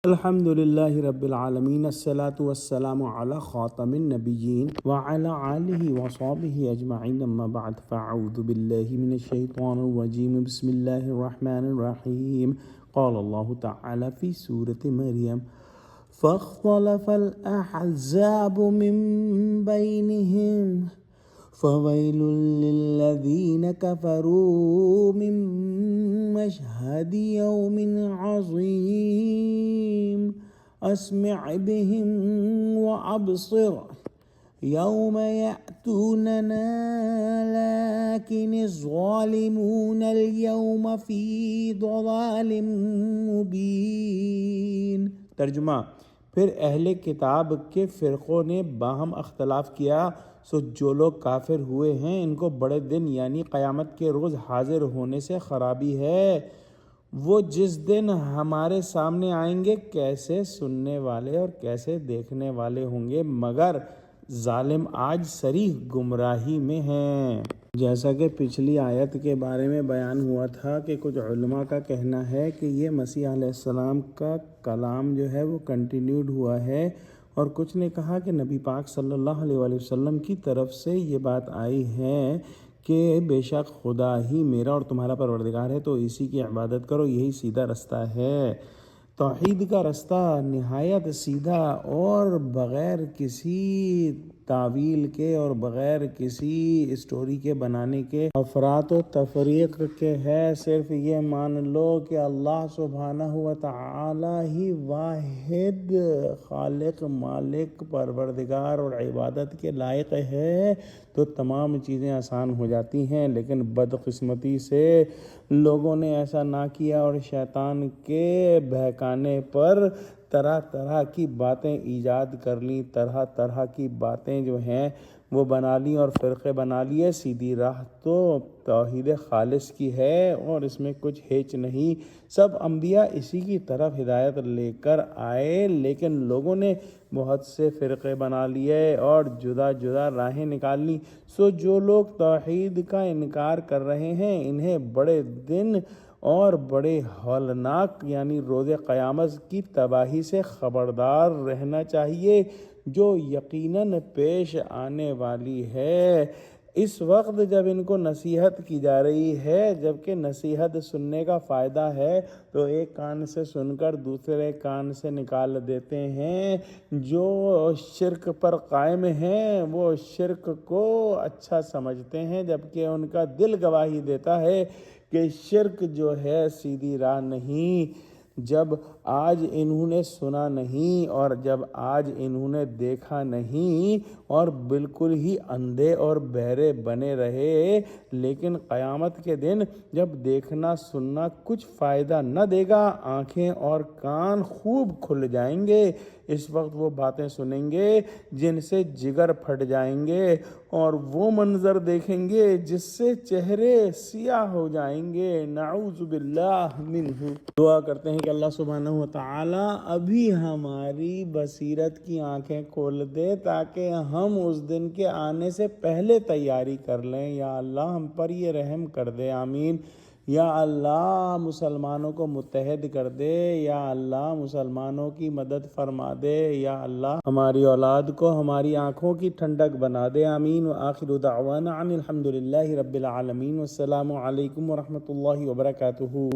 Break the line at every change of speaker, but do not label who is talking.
الحمد لله رب العالمين الصلاة والسلام على خاتم النبيين وعلى آله وصحبه أجمعين أما بعد فأعوذ بالله من الشيطان الرجيم بسم الله الرحمن الرحيم قال الله تعالى في سورة مريم فاختلف الأحزاب من بينهم فويل للذين كفروا من مشهد يوم عظيم أسمع بهم وأبصر يوم يأتوننا لكن الظالمون اليوم في ضلال مبين۔ ترجمہ: پھر اہل کتاب کے فرقوں نے باہم اختلاف کیا، سو جو لوگ کافر ہوئے ہیں ان کو بڑے دن یعنی قیامت کے روز حاضر ہونے سے خرابی ہے۔ وہ جس دن ہمارے سامنے آئیں گے کیسے سننے والے اور کیسے دیکھنے والے ہوں گے، مگر ظالم آج صریح گمراہی میں ہیں۔ جیسا کہ پچھلی آیت کے بارے میں بیان ہوا تھا کہ کچھ علماء کا کہنا ہے کہ یہ مسیح علیہ السلام کا کلام جو ہے وہ کنٹینیوڈ ہوا ہے، اور کچھ نے کہا کہ نبی پاک صلی اللہ علیہ وآلہ وسلم کی طرف سے یہ بات آئی ہے کہ بے شک خدا ہی میرا اور تمہارا پروردگار ہے، تو اسی کی عبادت کرو، یہی سیدھا رستہ ہے۔ توحید کا رستہ نہایت سیدھا اور بغیر کسی تعویل کے اور بغیر کسی اسٹوری کے بنانے کے افراط و تفریق کے ہے۔ صرف یہ مان لو کہ اللہ سبحانہ و تعالی ہی واحد خالق، مالک، پروردگار اور عبادت کے لائق ہے، تو تمام چیزیں آسان ہو جاتی ہیں۔ لیکن بدقسمتی سے لوگوں نے ایسا نہ کیا اور شیطان کے بہکانے پر طرح طرح کی باتیں ایجاد کر لیں، طرح طرح کی باتیں جو ہیں وہ بنا لیں اور فرقے بنا لیے۔ سیدھی راہ تو توحید خالص کی ہے اور اس میں کچھ ہیچ نہیں، سب انبیاء اسی کی طرف ہدایت لے کر آئے، لیکن لوگوں نے بہت سے فرقے بنا لیے اور جدا جدا راہیں نکال لی۔ سو جو لوگ توحید کا انکار کر رہے ہیں انہیں بڑے دن اور بڑے ہولناک یعنی روز قیامت کی تباہی سے خبردار رہنا چاہیے جو یقیناً پیش آنے والی ہے۔ اس وقت جب ان کو نصیحت کی جا رہی ہے، جبکہ نصیحت سننے کا فائدہ ہے، تو ایک کان سے سن کر دوسرے کان سے نکال دیتے ہیں۔ جو شرک پر قائم ہیں وہ شرک کو اچھا سمجھتے ہیں، جبکہ ان کا دل گواہی دیتا ہے کہ شرک جو ہے سیدھی راہ نہیں۔ جب آج انہوں نے سنا نہیں اور جب آج انہوں نے دیکھا نہیں اور بالکل ہی اندھے اور بہرے بنے رہے، لیکن قیامت کے دن جب دیکھنا سننا کچھ فائدہ نہ دے گا، آنکھیں اور کان خوب کھل جائیں گے، اس وقت وہ باتیں سنیں گے جن سے جگر پھٹ جائیں گے اور وہ منظر دیکھیں گے جس سے چہرے سیاہ ہو جائیں گے۔ نعوذ باللہ منہ۔ دعا کرتے ہیں کہ اللہ سبحانہ و تعالی ابھی ہماری بصیرت کی آنکھیں کھول دے تاکہ ہم اس دن کے آنے سے پہلے تیاری کر لیں۔ یا اللہ ہم پر یہ رحم کر دے، آمین۔ یا اللہ مسلمانوں کو متحد کر دے، یا اللہ مسلمانوں کی مدد فرما دے، یا اللہ ہماری اولاد کو ہماری آنکھوں کی ٹھنڈک بنا دے، آمین۔ وآخر دعوانا ان الحمد للہ رب العالمین، والسلام علیکم ورحمۃ اللہ وبرکاتہ۔